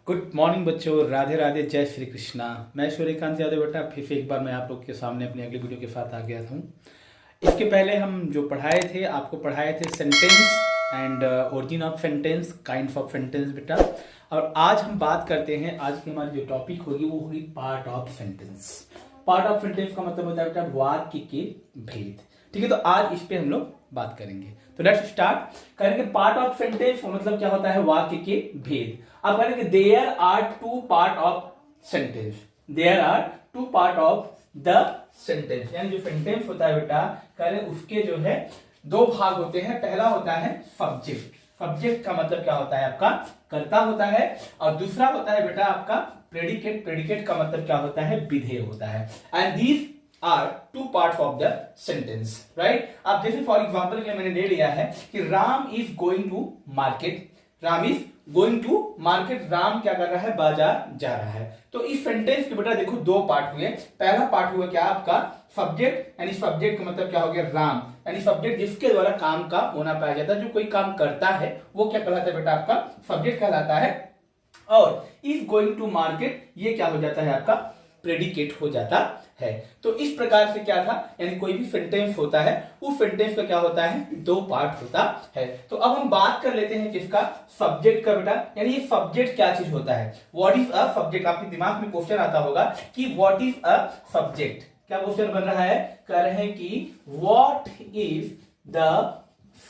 Good morning बच्चों, राधे राधे, जय श्री कृष्णा। मैं सूर्यकांत यादव बेटा फिर से एक बार मैं आप लोग के सामने अपनी अगली वीडियो के साथ आ गया हूँ। इसके पहले हम जो पढ़ाए थे, आपको पढ़ाए थे sentence and origin of sentence, kinds of sentence बेटा। और आज हम बात करते हैं, आज की हमारी जो टॉपिक होगी वो होगी part of sentence. Part of sentence का मतलब होता है बेटा वाक्य के भेद। ठीक है, तो आज इस पे हम लोग बात करेंगे। तो लेट्स स्टार्ट करेंगे। पार्ट ऑफ सेंटेंस का मतलब क्या होता है? वाक्य के भेद। अब करेंगे there are two part of sentence. There are two part of the sentence, यानी जो सेंटेंस होता है बेटा, करें उसके जो है दो भाग होते हैं। पहला होता है सब्जेक्ट। सब्जेक्ट का मतलब क्या होता है? आपका कर्ता होता है। और दूसरा होता है बेटा आपका प्रेडिकेट। प्रेडिकेट का मतलब क्या होता है? विधेय होता है। And these are two parts of the sentence, right. अब जैसे फॉर एग्जांपल के लिए मैंने ले लिया है कि Ram is going to market. Ram is going to market. Ram क्या कर रहा है? बाजार जा रहा है। तो इस सेंटेंस के बेटा देखो दो पार्ट हुए। पहला पार्ट हुआ क्या आपका? सब्जेक्ट, यानी सब्जेक्ट का मतलब क्या हो गया? राम, यानी सब्जेक्ट जिसके द्वारा काम का होना पाया जाता है, जो कोई काम करता है वो क्या कहलाता है बेटा? आपका सब्जेक्ट कहलाता है। और इज गोइंग टू मार्केट ये क्या हो जाता है? आपका प्रेडिकेट हो जाता है। तो इस प्रकार से क्या था, यानी कोई भी सेंटेंस होता है उस सेंटेंस का क्या होता है? दो पार्ट होता है। तो अब हम बात कर लेते हैं किसका? सब्जेक्ट का बेटा। यानी ये सब्जेक्ट क्या चीज होता है? What is a subject? आपके दिमाग में क्वेश्चन आता होगा कि व्हाट इज अ सब्जेक्ट। क्या क्वेश्चन बन रहा है? कह रहे हैं कि व्हाट इज द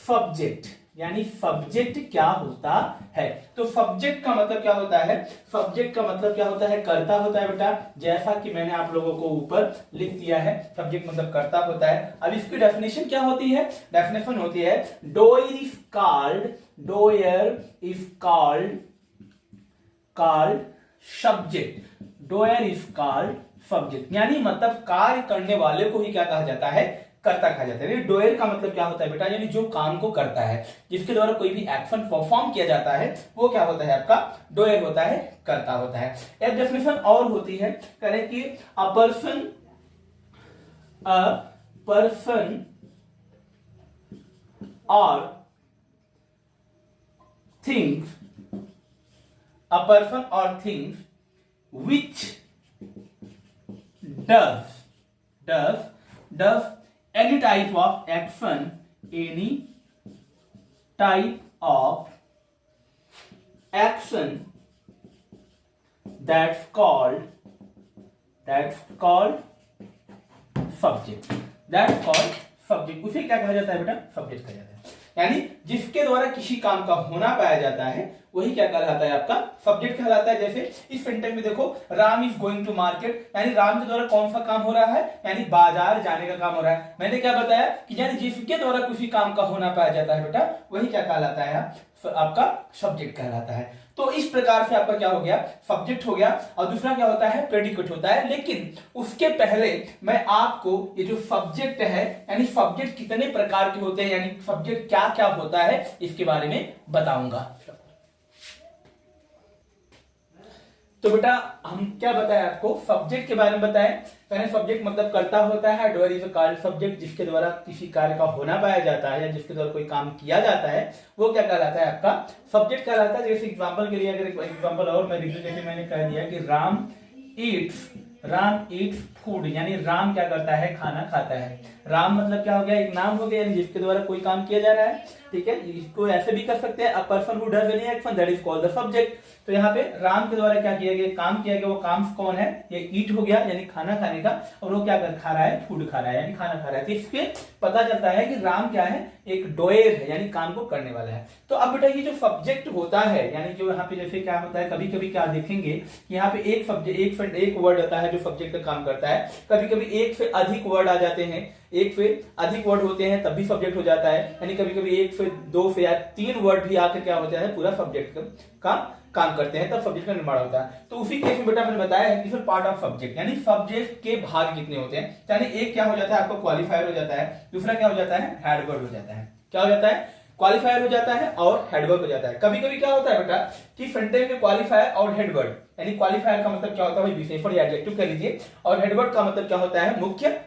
सब्जेक्ट, यानी सब्जेक्ट क्या होता है। तो सब्जेक्ट का मतलब क्या होता है? सब्जेक्ट का मतलब क्या होता है? कर्ता होता है बेटा, जैसा कि मैंने आप लोगों को ऊपर लिख दिया है। सब्जेक्ट मतलब कर्ता होता है। अब इसकी डेफिनेशन क्या होती है? डेफिनेशन होती है doer is called, doer is called subject. Doer is called subject, यानी मतलब कार्य करने वाले को ही क्या कहा जाता है? कर्ता कहा जाता है। डोयर का मतलब क्या होता है बेटा? यानी जो काम को करता है, जिसके द्वारा कोई भी एक्शन परफॉर्म किया जाता है, वो क्या होता है? आपका डोयर होता है, कर्ता होता है। एक डेफिनेशन और होती है, करें कि अ पर्सन और थिंग्स, अ पर्सन और things which does any type of action, any type of action that's called subject, उसे क्या कहा जाता है बेटा? सब्जेक्ट कहा जाता है। यानी जिसके द्वारा किसी काम का होना पाया जाता है वही क्या कहलाता है? आपका सब्जेक्ट कहलाता है। जैसे इस सेंटेंस में देखो, Ram is going to market, यानी राम के द्वारा कौन सा काम हो रहा है? यानी बाजार जाने का काम हो रहा है। मैंने क्या बताया कि यानी जिसके द्वारा किसी काम का होना पाया जाता है बेटा, वही क्या कहलाता है? आपका सब्जेक्ट कहलाता है। तो इस प्रकार से आपका क्या हो गया? सब्जेक्ट हो गया। और दूसरा क्या होता है? प्रेडिकेट होता है। लेकिन उसके पहले मैं आपको ये जो सब्जेक्ट है, यानी सब्जेक्ट कितने प्रकार के होते हैं, यानी सब्जेक्ट क्या क्या होता है, इसके बारे में बताऊंगा। तो बेटा हम क्या बताएं आपको? सब्जेक्ट के बारे में बताएं। पहले सब्जेक्ट मतलब कर्ता होता है। Doer is a called subject, जिसके द्वारा किसी कार्य का होना पाया जाता है या जिसके द्वारा कोई काम किया जाता है, वो क्या कहलाता है? आपका सब्जेक्ट कहलाता है। जैसे एग्जांपल के लिए अगर एक एग्जांपल और मैं लिख लूं, जैसे मैंने कह दिया कि राम ईट्स फूड, यानी राम क्या करता है? खाना खाता है। राम मतलब क्या हो गया? एक नाम हो गया, यानी जिसके द्वारा कोई काम किया जा रहा है। ठीक है, इसको ऐसे भी कर सकते हैं, a person who does any action that is called the subject. तो यहाँ पे राम के द्वारा क्या किया गया? काम किया गया। वो काम कौन है? ये ईट हो गया, यानी खाना खाने का। और वो क्या कर खा रहा है? फूड खा रहा है, यानी खाना खा रहा है। तो इससे पता चलता है कि राम क्या है? एक डोयर है, यानी काम को करने वाला है। तो अब बेटा ये जो सब्जेक्ट होता है, यानी जो यहाँ पे जैसे क्या होता है, कभी कभी क्या देखेंगे कि यहाँ पे एक सब्जेक्ट, एक वर्ड होता है जो सब्जेक्ट का काम करता है। कभी कभी एक से अधिक वर्ड आ जाते हैं, एक से अधिक वर्ड होते हैं, तब भी सब्जेक्ट हो जाता है। यानी कभी कभी एक से दो से या तीन वर्ड भी आकर क्या होता है? पूरा सब्जेक्ट का काम करते हैं, तब सब्जेक्ट का निर्माण होता है। तो उसी केस में बेटा मैंने बताया है कि पार्ट ऑफ सब्जेक्ट, यानी सब्जेक्ट के भाग कितने होते हैं। यानी एक क्या हो जाता है? आपका क्वालिफायर हो जाता है। दूसरा क्या हो जाता है? हेडवर्ड हो जाता है। क्या हो जाता है? क्वालिफायर हो जाता है और हेडवर्ड हो जाता है। कभी कभी क्या होता है बेटा कि सेंटेंस में क्वालिफायर और हेडवर्ड, यानी क्वालिफायर का मतलब क्या होता है? विशेषण या एडजेक्टिव कह लीजिए, और हेडवर्ड का मतलब क्या होता है? मुख्य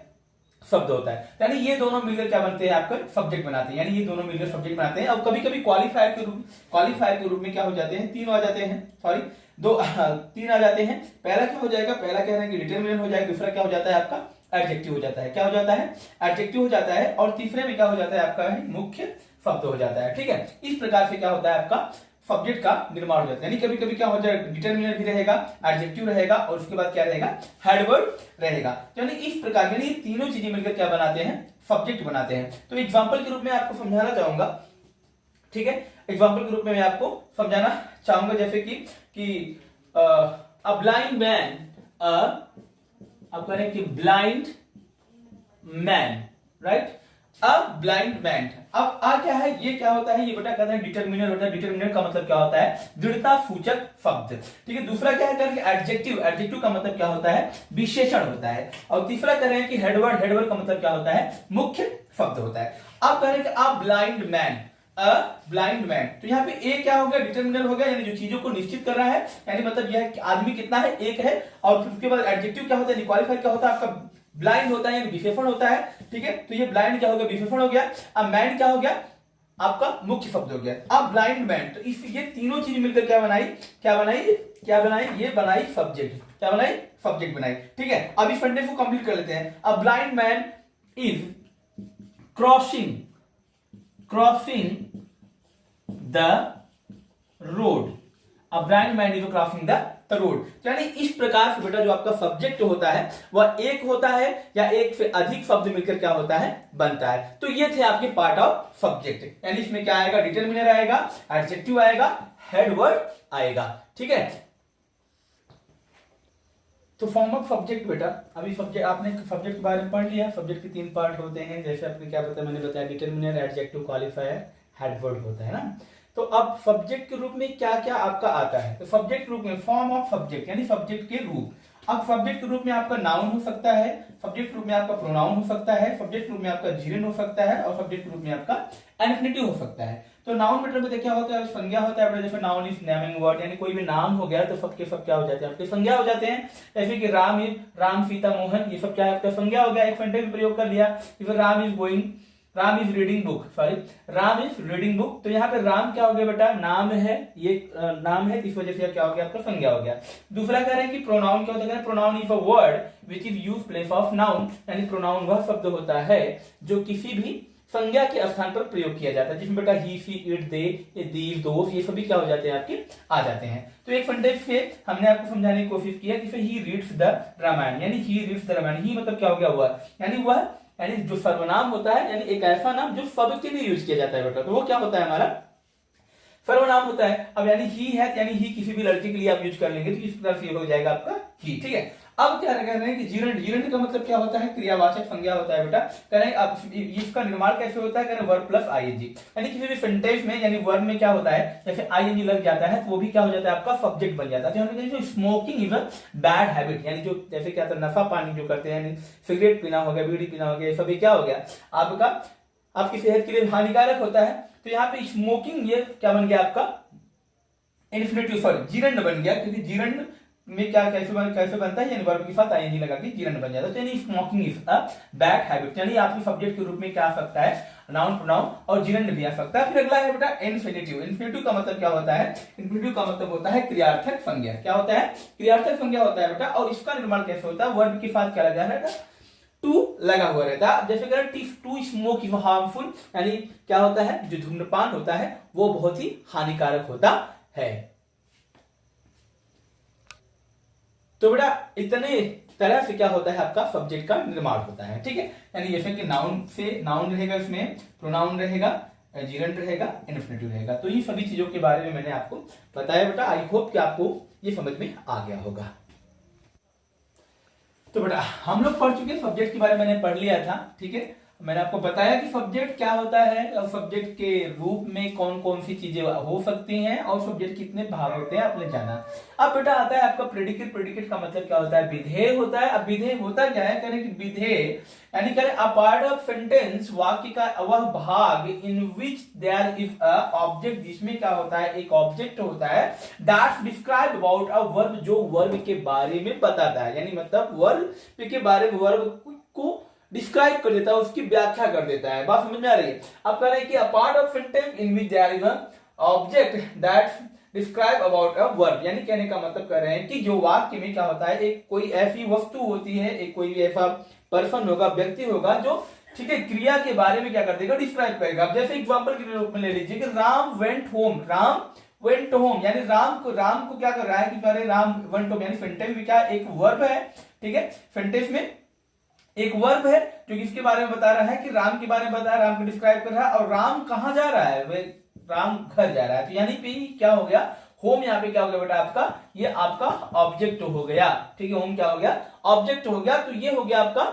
शब्द होता है। यानी ये दोनों मिलकर क्या बनते हैं, आपका सब्जेक्ट बनाते हैं, यानी ये दोनों मिलकर सब्जेक्ट बनाते हैं। और कभी कभी क्वालिफायर के रूप में क्या हो जाते हैं, तीन आ जाते हैं, सॉरी तीन आ जाते हैं। पहला क्या हो जाएगा, पहला कह रहे हैं कि डिटरमिनर हो जाएगा, दूसरा क्या हो जाता है आपका एडजेक्टिव हो जाता है, क्या हो जाता है एडजेक्टिव हो जाता है, और तीसरे में क्या हो जाता है आपका मुख्य शब्द हो जाता है। ठीक है, इस प्रकार से क्या होता है आपका सब्जेक्ट का निर्माण हो जाता है। यानी कभी कभी क्या हो जाएगा, डिटरमिनर भी रहेगा, एडजेक्टिव रहेगा, और उसके बाद क्या रहेगा, हेड वर्ड रहेगा। यानी इस प्रकार यानी तीनों चीजें मिलकर क्या बनाते हैं, सब्जेक्ट बनाते हैं। तो एग्जांपल के रूप में आपको समझाना चाहूंगा, ठीक है, एग्जांपल के रूप में मैं आपको समझाना चाहूंगा, जैसे कि अ ब्लाइंड मैन, अब करें कि blind man, right, a blind man. अब आ क्या है, ये क्या होता है, ये बेटा कहते हैं डिटरमिनर होता है। डिटरमिनर का मतलब क्या होता है, दृढ़ता सूचक शब्द। ठीक है, दूसरा क्या है एडजेक्टिव, एडजेक्टिव का मतलब क्या होता है, विशेषण होता है। और तीसरा कह रहे हैं कि हेडवर्ड, हेडवर्ड का मतलब क्या होता है, मुख्य शब्द होता है। अब कह रहे हैं कि a blind man, a blind man, तो यहाँ पे ए क्या हो गया, डिटरमिनर हो गया, यानी जो चीजों को निश्चित कर रहा है, यानी मतलब यह है कि आदमी कितना है, एक है। और फिर उसके बाद एडजेक्टिव क्या होता है, क्वालिफायर क्या होता है आपका, ब्लाइंड होता है यानी विशेषण होता है। ठीक है, तो ये ब्लाइंड क्या हो गया, विशेषण हो गया। अब मैन क्या हो गया, आपका मुख्य शब्द हो गया। अब ब्लाइंड मैन, तो इस ये तीनों चीज मिलकर क्या बनाई, ये बनाई सब्जेक्ट, क्या बनाई, सब्जेक्ट बनाई। ठीक है, अब इस सेंटेंस को कंप्लीट कर लेते हैं। A blind man is crossing the road, a blind man is crossing the road. यानी इस प्रकार से बेटा जो आपका सब्जेक्ट होता है वह एक होता है या एक से अधिक शब्द मिलकर क्या होता है, बनता है। तो ये थे आपके पार्ट ऑफ सब्जेक्ट। यानी इसमें क्या आएगा, डिटरमिनर आएगा, एडजेक्टिव आएगा, हेड वर्ड आएगा। ठीक है, तो फॉर्म ऑफ सब्जेक्ट बेटा, अभी सब्जेक्ट आपने सब्जेक्ट के बारे में पढ़ लिया। सब्जेक्ट के तीन पार्ट होते हैं, जैसे आपने क्या बताया, मैंने बताया determiner, adjective, qualifier, head word होता है ना। तो अब सब्जेक्ट के रूप में क्या क्या आपका आता है, तो सब्जेक्ट के रूप में फॉर्म ऑफ सब्जेक्ट यानी सब्जेक्ट के रूप। अब सब्जेक्ट के रूप में आपका नाउन हो सकता है, सब्जेक्ट के रूप में आपका प्रोनाउन हो सकता है, सब्जेक्ट के रूप में आपका जीरेंड हो सकता है, और सब्जेक्ट के रूप में आपका इन्फिनिटिव हो सकता है। तो नाउन मतलब में क्या होता है, संज्ञा होता है। जैसे नाउन इज नेमिंग वर्ड, यानी कोई भी नाम हो गया तो सबके सब क्या हो जाते हैं, आपके संज्ञा हो जाते हैं। जैसे कि राम सीता मोहन, ये सब क्या है, आपका संज्ञा हो गया, एक सेंटेंस में प्रयोग कर लिया। Ram is reading book, sorry Ram is reading book. तो यहाँ पे राम क्या हो गया बेटा, नाम है, ये नाम है, इस वजह से क्या हो गया, आपका संज्ञा हो गया। दूसरा कह रहे हैं कि प्रोनाउन क्या होता है, pronoun is a word which is use place of noun, यानी प्रोनाउन वह शब्द होता है जो किसी भी संज्ञा के स्थान पर प्रयोग किया जाता है, जिसमें बेटा ही, सी, इट, दे, दीज, दोस, ये सभी क्या हो जाते हैं, आपके आ जाते हैं। तो एक सेंटेंस से हमने आपको समझाने की कोशिश की है कि ही रीड्स द रामायण, यानी ही रीड्स द रामायण, ही मतलब क्या हो गया, हुआ, यानी वह, यानी जो सर्वनाम होता है, यानी एक ऐसा नाम जो सबके लिए यूज किया जाता है बेटा, तो वो क्या होता है, हमारा सर्वनाम होता है। अब यानी ही है, यानी ही किसी भी लड़के के लिए आप यूज कर लेंगे तो इस प्रकार से हो जाएगा आपका ही। ठीक है, अब क्या कह रहे हैं कि जीरंड, जीरंड का मतलब क्या होता है, क्रियावाचक संज्ञा होता है बेटा। कह रहे हैं अब इसका निर्माण कैसे होता है, कह रहे हैं वर्ब प्लस आईएनजी, यानी किसी भी सेंटेंस में यानी वर्ब में क्या होता है, जैसे आईएनजी लग जाता है तो वो भी क्या हो जाता है, आपका सब्जेक्ट बन जाता है। तो smoking is a bad habit, यानी जो जैसे क्या होता है, नशा पानी जो करते हैं, यानी सिगरेट पीना हो गया, बीड़ी पीना हो गया, ये सभी क्या हो गया, आपका आपकी सेहत के लिए हानिकारक होता है। तो यहाँ पे स्मोकिंग ये क्या बन गया, आपका इन्फिनिटिव, सॉरी जीरंड बन गया, क्योंकि जीरंड में क्या कैसे बनता है, यानी वर्ब के साथ आईएनजी लगा के जीरंड बन जाता है। तो यानी smoking is a bad habit, यानी आपके सब्जेक्ट के रूप में क्या आ सकता है, नाउन, प्रोनाउन और जीरंड भी आ सकता है। फिर अगला है बेटा इन्फिनिटिव। इन्फिनिटिव का मतलब क्या होता है, इन्फिनिटिव का मतलब होता है क्रियार्थक संज्ञा। क्या होता है, क्रियार्थक संज्ञा होता है बेटा। और इसका निर्माण कैसे होता है, वर्ब के साथ क्या लगा है, टू लगा हुआ रहता है। जैसे कह रहे टू स्मोक इज हार्मफुल, यानी क्या होता है, जो धूम्रपान होता है वो बहुत ही हानिकारक होता है। तो बेटा इतने तरह से क्या होता है, आपका सब्जेक्ट का निर्माण होता है। ठीक है, यानी जैसे कि नाउन से नाउन रहेगा, इसमें प्रोनाउन रहेगा, जीरंड रहेगा, इन्फिनिटिव रहेगा। तो ये सभी चीजों के बारे में मैंने आपको बताया बेटा। आई होप कि आपको ये समझ में आ गया होगा। तो बेटा हम लोग पढ़ चुके, सब्जेक्ट के बारे में मैंने पढ़ लिया था। ठीक है, मैंने आपको बताया कि सब्जेक्ट क्या होता है और सब्जेक्ट के रूप में कौन कौन सी चीजें हो सकती हैं और सब्जेक्ट कितने भाग होते हैं आपने जाना। अब बेटा आता है आपका प्रेडिकेट। प्रेडिकेट का मतलब क्या होता है, विधेय होता है। अब विधेय होता क्या है, करें कि विधेय यानी करें अ पार्ट ऑफ सेंटेंस, वाक्य का वह भाग in which there is a object, जिसमें क्या होता है, एक ऑब्जेक्ट होता है that's describe about a verb, जो वर्ब के बारे में बताता है। यानी मतलब वर्ब के बारे में, वर्ब को डिस्क्राइब कर देता है, उसकी व्याख्या कर देता है। बात समझ में आ रही है? आप कह रहे हैं कि a part of sentence in which there is a object that describe about a verb, यानी कहने का मतलब कर रहे हैं कि जो वाक्य में क्या होता है, एक कोई ऐसी वस्तु होती है, एक कोई ऐसा पर्सन होगा, व्यक्ति होगा जो ठीक है क्रिया के बारे में क्या कर देगा, डिस्क्राइब करेगा। अब जैसे एग्जांपल के रूप में ले लीजिए कि Ram went home, Ram went home, यानी राम को क्या कर रहा है कि कह रहे राम वेंट होम, यानी सेंटेंस में क्या एक वर्ब है, ठीक है, सेंटेंस में एक वर्ब है जो किसके बारे में बता रहा है, कि राम के बारे में बता रहा है, राम को डिस्क्राइब कर रहा है। और राम कहां जा रहा है, वे राम घर जा रहा है, तो यानी पे क्या हो गया, होम यहाँ पे क्या हो गया बेटा आपका, ये आपका ऑब्जेक्ट हो गया, ठीक है, होम क्या हो गया, ऑब्जेक्ट हो गया। तो ये हो गया आपका,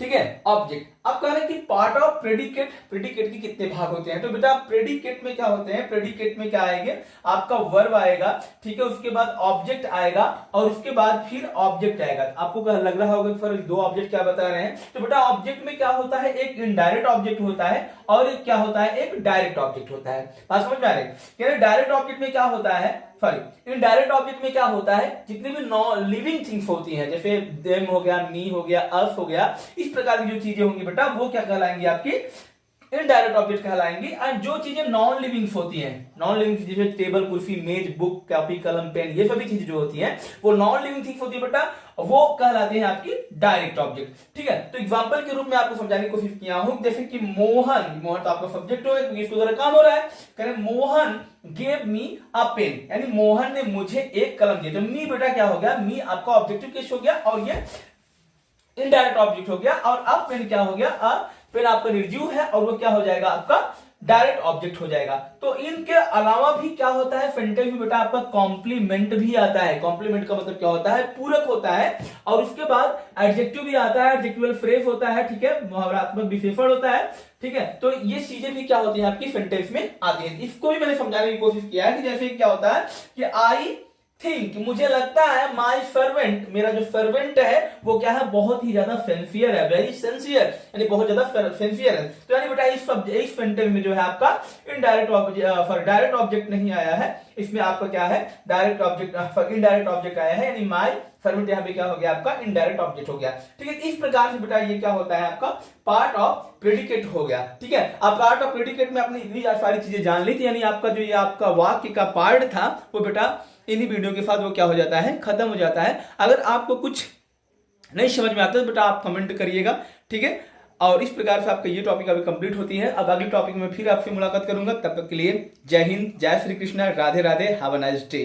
ठीक है, ऑब्जेक्ट। अब कह रहे हैं कि पार्ट ऑफ प्रेडिकेट, प्रेडिकेट के कितने भाग होते हैं, तो बेटा प्रेडिकेट में क्या होते हैं, प्रेडिकेट में क्या आएंगे, आपका वर्ब आएगा, ठीक है, उसके बाद ऑब्जेक्ट आएगा और उसके बाद फिर ऑब्जेक्ट आएगा। आपको लग रहा होगा सर दो ऑब्जेक्ट क्या बता रहे हैं, तो बेटा ऑब्जेक्ट में क्या होता है, एक इनडायरेक्ट ऑब्जेक्ट होता है और एक क्या होता है, एक डायरेक्ट ऑब्जेक्ट होता है। बात समझ में आ रही है? डायरेक्ट ऑब्जेक्ट में क्या होता है, सॉरी इनडायरेक्ट ऑब्जेक्ट में क्या होता है, जितनी भी नॉन लिविंग थिंग्स होती हैं, जैसे देम हो गया, मी हो गया, अस हो गया, इस प्रकार की जो चीजें होंगी बेटा वो क्या कहलाएंगी, आपकी इनडायरेक्ट ऑब्जेक्ट कहलाएंगी। और जो चीजें नॉन लिविंग्स होती हैं, नॉन लिविंग जैसे टेबल, कुर्सी, मेज, बुक, कॉपी, कलम, पेन, ये सभी चीजें जो होती हैं वो नॉन लिविंग थिंग्स होती है बेटा, वो कहलाते हैं आपकी डायरेक्ट ऑब्जेक्ट, ठीक है। तो एग्जांपल के रूप में आपको समझाने की कोशिश किया हूं, जैसे कि मोहन, मोहन तो आपका सब्जेक्ट हो गया क्योंकि इसको जरा काम हो रहा है, कह रहे मोहन गेव मी अ पेन, यानी मोहन ने मुझे एक कलम दी। तो मी बेटा क्या हो गया, मी आपका ऑब्जेक्टिव केस हो गया और ये इनडायरेक्ट ऑब्जेक्ट हो गया। और अब पेन क्या हो गया, पेन आपका निर्जीव है और वो क्या हो जाएगा, आपका डायरेक्ट ऑब्जेक्ट हो जाएगा। तो इनके अलावा भी क्या होता है, सेंटेंस में बेटा आपका कॉम्प्लीमेंट भी आता है। कॉम्प्लीमेंट का मतलब क्या होता है, पूरक होता है। और उसके बाद एडजेक्टिव भी आता है, एडजेक्टिवल फ्रेज होता है, ठीक है, मुहावरात्मक विशेषण होता है, ठीक है। तो ये चीजें भी क्या होती है आपकी सेंटेंस में आती है। इसको भी मैंने समझाने की कोशिश किया है कि जैसे क्या होता है कि आई थिंक, मुझे लगता है, माई सर्वेंट, मेरा जो सर्वेंट है वो क्या है, बहुत ही ज्यादा सेंसियर है, वेरी सेंसियर, यानी बहुत ज्यादा सेंसियर है। तो यानी बेटा इस सेंटेंस में जो है आपका इनडायरेक्ट ऑब्जेक्ट, डायरेक्ट ऑब्जेक्ट नहीं आया है, इसमें आपका क्या है, डायरेक्ट ऑब्जेक्ट, इनडायरेक्ट ऑब्जेक्ट आया है, यानी माई सर्वेंट यहाँ पे क्या हो गया, आपका इनडायरेक्ट ऑब्जेक्ट हो गया, ठीक है। इस प्रकार से बेटा ये क्या होता है, आपका पार्ट ऑफ प्रेडिकेट हो गया, ठीक है। अब पार्ट ऑफ प्रेडिकेट में आपने इतनी सारी चीजें जान ली थी, यानी आपका जो ये आपका वाक्य का पार्ट था वो बेटा इन्हीं वीडियो के साथ वो क्या हो जाता है, खत्म हो जाता है। अगर आपको कुछ नहीं समझ में आता है तो बेटा आप कमेंट करिएगा, ठीक है। और इस प्रकार से आपका ये टॉपिक अभी कंप्लीट होती है। अब अगले टॉपिक में फिर आपसे मुलाकात करूंगा, तब तक के लिए जय हिंद, जय Shri Krishna, Radhe Radhe, have a nice day.